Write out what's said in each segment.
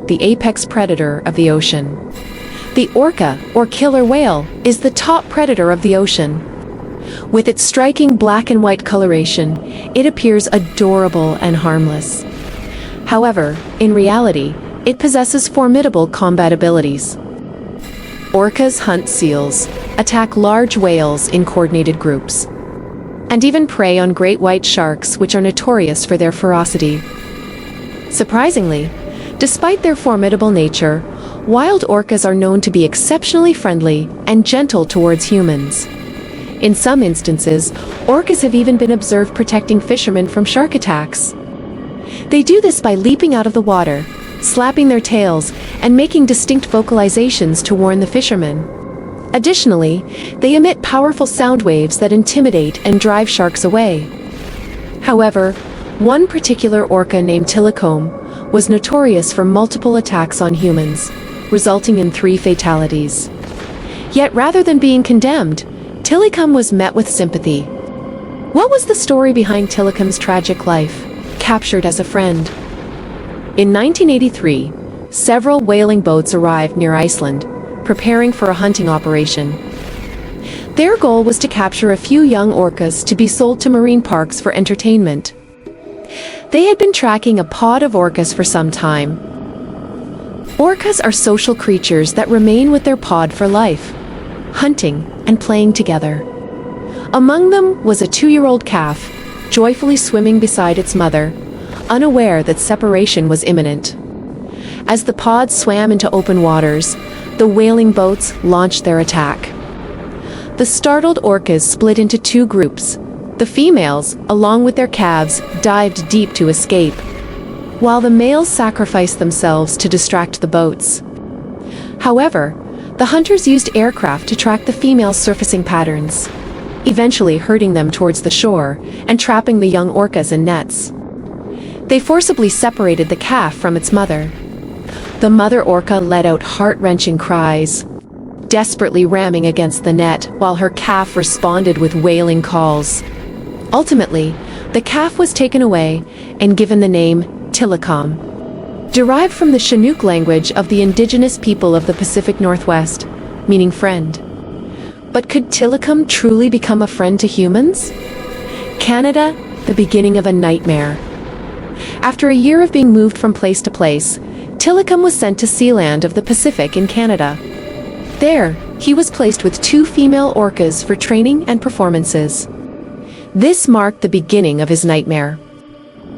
the apex predator of the ocean. The orca, or killer whale, is the top predator of the ocean. With its striking black and white coloration, it appears adorable and harmless. However, in reality, it possesses formidable combat abilities. Orcas hunt seals, attack large whales in coordinated groups, and even prey on great white sharks, which are notorious for their ferocity. Surprisingly, despite their formidable nature, wild orcas are known to be exceptionally friendly and gentle towards humans. In some instances, orcas have even been observed protecting fishermen from shark attacks. They do this by leaping out of the water, slapping their tails, and making distinct vocalizations to warn the fishermen. Additionally, they emit powerful sound waves that intimidate and drive sharks away. However, one particular orca named Tilikum was notorious for multiple attacks on humans, resulting in 3 fatalities. Yet rather than being condemned, Tilikum was met with sympathy. What was the story behind Tilikum's tragic life, captured as a friend? In 1983, several whaling boats arrived near Iceland, preparing for a hunting operation. Their goal was to capture a few young orcas to be sold to marine parks for entertainment. They had been tracking a pod of orcas for some time. Orcas are social creatures that remain with their pod for life, hunting and playing together. Among them was a 2-year-old calf, joyfully swimming beside its mother, unaware that separation was imminent. As the pod swam into open waters, the whaling boats launched their attack. The startled orcas split into 2 groups. The females, along with their calves, dived deep to escape, while the males sacrificed themselves to distract the boats. However, the hunters used aircraft to track the females' surfacing patterns, eventually herding them towards the shore and trapping the young orcas in nets. They forcibly separated the calf from its mother. The mother orca let out heart-wrenching cries, desperately ramming against the net, while her calf responded with wailing calls. Ultimately, the calf was taken away and given the name Tilikum, derived from the Chinook language of the indigenous people of the Pacific Northwest, meaning friend. But could Tilikum truly become a friend to humans? Canada, the beginning of a nightmare. After a year of being moved from place to place, Tilikum was sent to Sealand of the Pacific in Canada. There, he was placed with 2 female orcas for training and performances. This marked the beginning of his nightmare.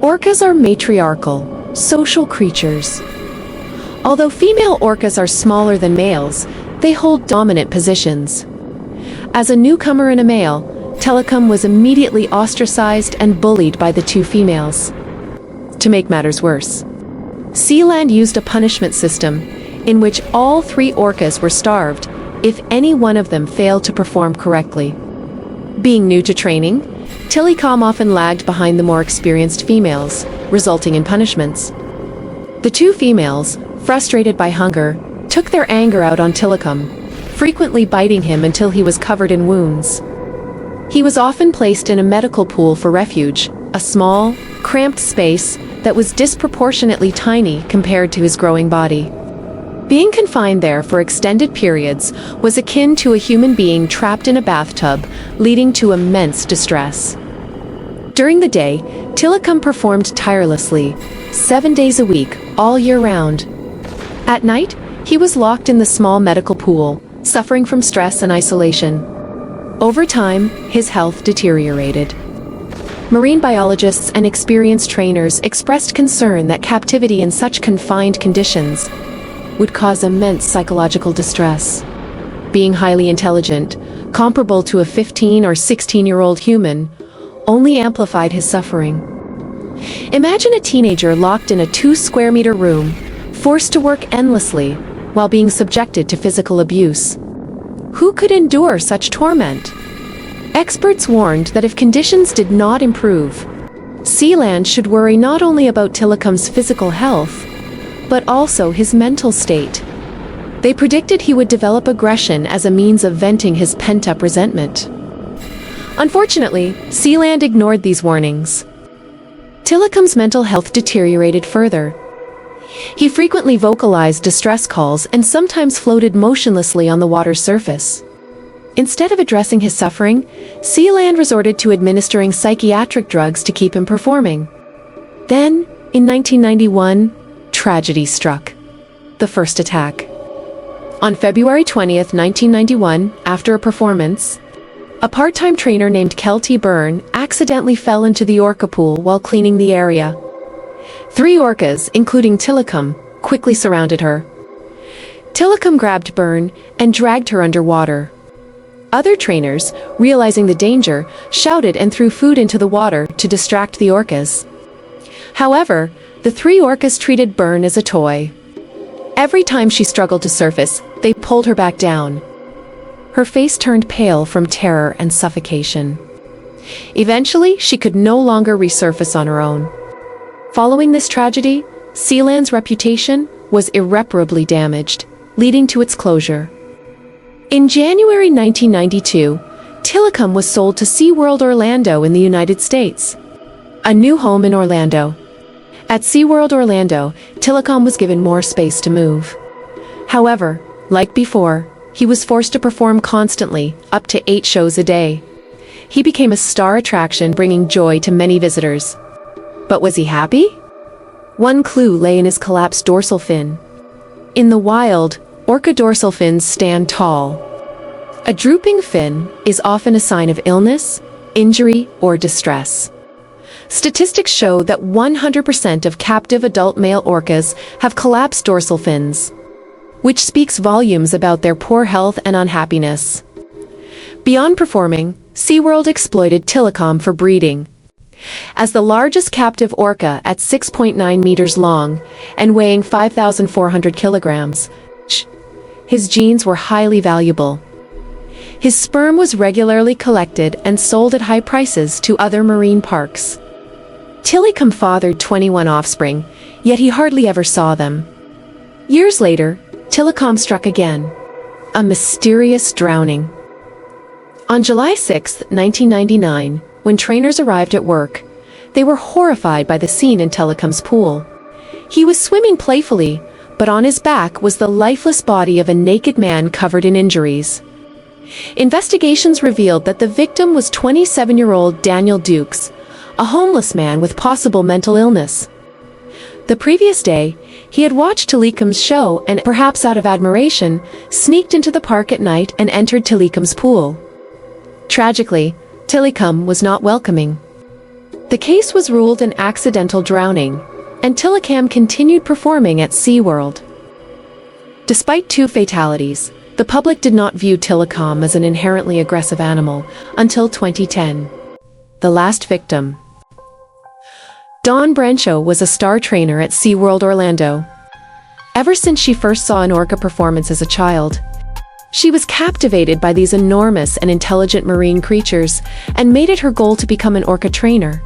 Orcas are matriarchal, social creatures. Although female orcas are smaller than males, they hold dominant positions. As a newcomer and a male, Tilikum was immediately ostracized and bullied by the 2 females. To make matters worse, Sealand used a punishment system in which all 3 orcas were starved if any one of them failed to perform correctly. Being new to training, Tilikum often lagged behind the more experienced females, resulting in punishments. The 2 females, frustrated by hunger, took their anger out on Tilikum, frequently biting him until he was covered in wounds. He was often placed in a medical pool for refuge, a small, cramped space that was disproportionately tiny compared to his growing body. Being confined there for extended periods was akin to a human being trapped in a bathtub, leading to immense distress. During the day, Tilikum performed tirelessly, 7 days a week, all year round. At night, he was locked in the small medical pool, suffering from stress and isolation. Over time, his health deteriorated. Marine biologists and experienced trainers expressed concern that captivity in such confined conditions would cause immense psychological distress. Being highly intelligent, comparable to a 15 or 16-year-old human, only amplified his suffering. Imagine a teenager locked in a 2-square-meter room, forced to work endlessly, while being subjected to physical abuse. Who could endure such torment? Experts warned that if conditions did not improve, Sealand should worry not only about Tilikum's physical health, but also his mental state. They predicted he would develop aggression as a means of venting his pent-up resentment. Unfortunately, Sealand ignored these warnings. Tilikum's mental health deteriorated further. He frequently vocalized distress calls and sometimes floated motionlessly on the water's surface. Instead of addressing his suffering, SeaLand resorted to administering psychiatric drugs to keep him performing. Then, in 1991, tragedy struck. The first attack. On February 20th, 1991, after a performance, a part-time trainer named Kelty Byrne accidentally fell into the orca pool while cleaning the area. 3 orcas, including Tilikum, quickly surrounded her. Tilikum grabbed Byrne and dragged her underwater. Other trainers, realizing the danger, shouted and threw food into the water to distract the orcas. However, the 3 orcas treated Byrne as a toy. Every time she struggled to surface, they pulled her back down. Her face turned pale from terror and suffocation. Eventually, she could no longer resurface on her own. Following this tragedy, SeaLand's reputation was irreparably damaged, leading to its closure. In January 1992, Tilikum was sold to SeaWorld Orlando in the United States. A new home in Orlando. At SeaWorld Orlando, Tilikum was given more space to move. However, like before, he was forced to perform constantly, up to 8 shows a day. He became a star attraction, bringing joy to many visitors. But was he happy? One clue lay in his collapsed dorsal fin. In the wild, orca dorsal fins stand tall. A drooping fin is often a sign of illness, injury, or distress. Statistics show that 100% of captive adult male orcas have collapsed dorsal fins, which speaks volumes about their poor health and unhappiness. Beyond performing, SeaWorld exploited Tilikum for breeding. As the largest captive orca at 6.9 meters long and weighing 5,400 kilograms, his genes were highly valuable. His sperm was regularly collected and sold at high prices to other marine parks. Tilikum fathered 21 offspring, yet he hardly ever saw them. Years later, Tilikum struck again. A mysterious drowning. On July 6, 1999, when trainers arrived at work, they were horrified by the scene in Tilikum's pool. He was swimming playfully, but on his back was the lifeless body of a naked man covered in injuries. Investigations revealed that the victim was 27-year-old Daniel Dukes, a homeless man with possible mental illness. The previous day, he had watched Tilikum's show and, perhaps out of admiration, sneaked into the park at night and entered Tilikum's pool. Tragically, Tilikum was not welcoming. The case was ruled an accidental drowning, and Tilikum continued performing at SeaWorld. Despite 2 fatalities, the public did not view Tilikum as an inherently aggressive animal until 2010. The last victim. Dawn Brancheau was a star trainer at SeaWorld Orlando. Ever since she first saw an orca performance as a child, she was captivated by these enormous and intelligent marine creatures and made it her goal to become an orca trainer.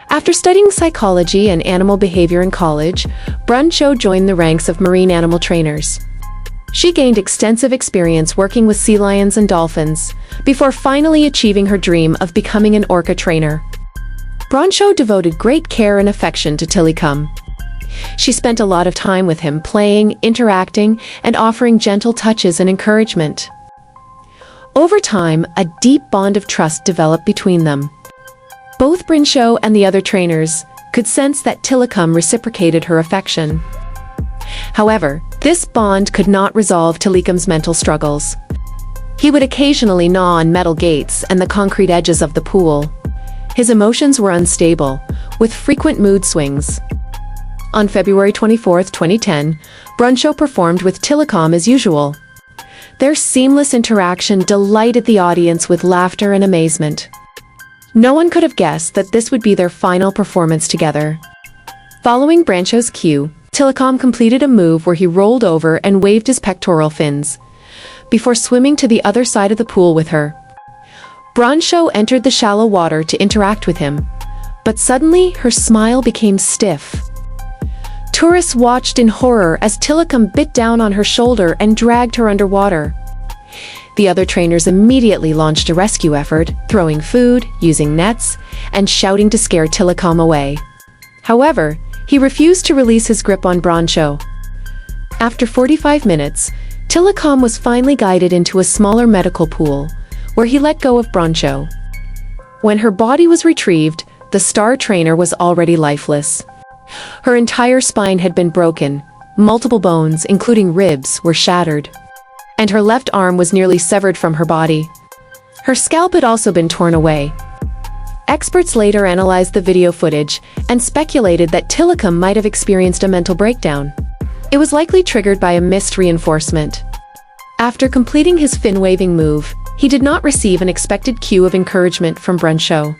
After studying psychology and animal behavior in college, Brancheau joined the ranks of marine animal trainers. She gained extensive experience working with sea lions and dolphins, before finally achieving her dream of becoming an orca trainer. Brancheau devoted great care and affection to Tilikum. She spent a lot of time with him, playing, interacting, and offering gentle touches and encouragement. Over time, a deep bond of trust developed between them. Both Brancheau and the other trainers could sense that Tilikum reciprocated her affection. However, this bond could not resolve Tilikum's mental struggles. He would occasionally gnaw on metal gates and the concrete edges of the pool. His emotions were unstable, with frequent mood swings. On February 24, 2010, Brancheau performed with Tilikum as usual. Their seamless interaction delighted the audience with laughter and amazement. No one could have guessed that this would be their final performance together. Following Brancheau's cue, Tilikum completed a move where he rolled over and waved his pectoral fins, before swimming to the other side of the pool with her. Brancheau entered the shallow water to interact with him, but suddenly her smile became stiff. Tourists watched in horror as Tilikum bit down on her shoulder and dragged her underwater. The other trainers immediately launched a rescue effort, throwing food, using nets, and shouting to scare Tilikum away. However, He refused to release his grip on Brancheau. After 45 minutes, Tilikum was finally guided into a smaller medical pool, where he let go of Brancheau. When her body was retrieved, the star trainer was already lifeless. Her entire spine had been broken, multiple bones, including ribs, were shattered, and her left arm was nearly severed from her body. Her scalp had also been torn away. Experts later analyzed the video footage and speculated that Tilikum might have experienced a mental breakdown. It was likely triggered by a missed reinforcement. After completing his fin-waving move, he did not receive an expected cue of encouragement from Brancheau.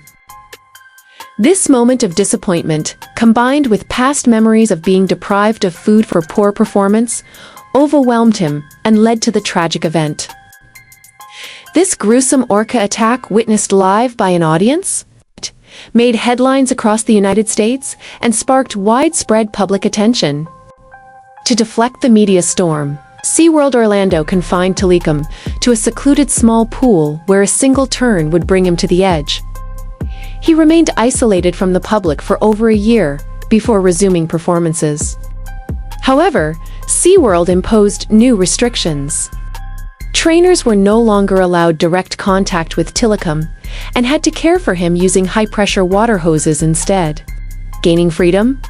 This moment of disappointment, combined with past memories of being deprived of food for poor performance, overwhelmed him and led to the tragic event. This gruesome orca attack, witnessed live by an audience, made headlines across the United States and sparked widespread public attention. To deflect the media storm, SeaWorld Orlando confined Tilikum to a secluded small pool where a single turn would bring him to the edge. He remained isolated from the public for over a year before resuming performances. However, SeaWorld imposed new restrictions. Trainers were no longer allowed direct contact with Tilikum and had to care for him using high-pressure water hoses instead. Gaining freedom?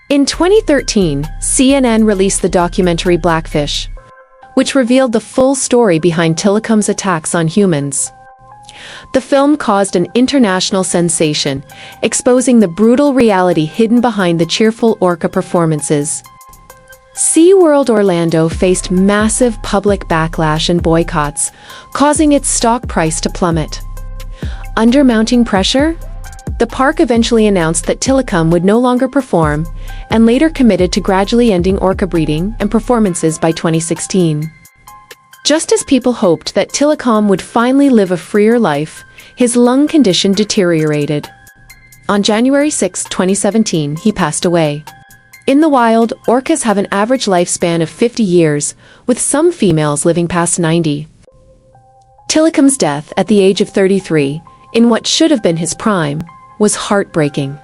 In 2013, CNN released the documentary Blackfish, which revealed the full story behind Tilikum's attacks on humans. The film caused an international sensation, exposing the brutal reality hidden behind the cheerful orca performances. SeaWorld Orlando faced massive public backlash and boycotts, causing its stock price to plummet. Under mounting pressure, the park eventually announced that Tilikum would no longer perform, and later committed to gradually ending orca breeding and performances by 2016. Just as people hoped that Tilikum would finally live a freer life, his lung condition deteriorated. On January 6, 2017, he passed away. In the wild, orcas have an average lifespan of 50 years, with some females living past 90. Tilikum's death at the age of 33, in what should have been his prime, was heartbreaking.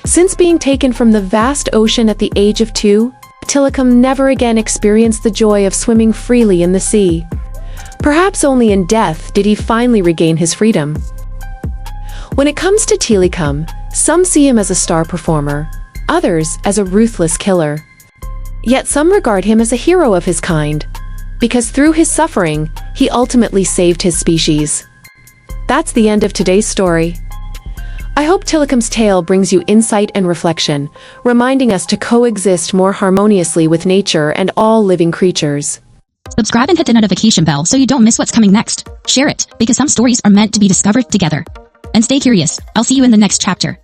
Since being taken from the vast ocean at the age of 2, Tilikum never again experienced the joy of swimming freely in the sea. Perhaps only in death did he finally regain his freedom. When it comes to Tilikum, some see him as a star performer, others as a ruthless killer. Yet some regard him as a hero of his kind, because through his suffering, he ultimately saved his species. That's the end of today's story. I hope Tilikum's tale brings you insight and reflection, reminding us to coexist more harmoniously with nature and all living creatures. Subscribe and hit the notification bell so you don't miss what's coming next. Share it, because some stories are meant to be discovered together. And stay curious. I'll see you in the next chapter.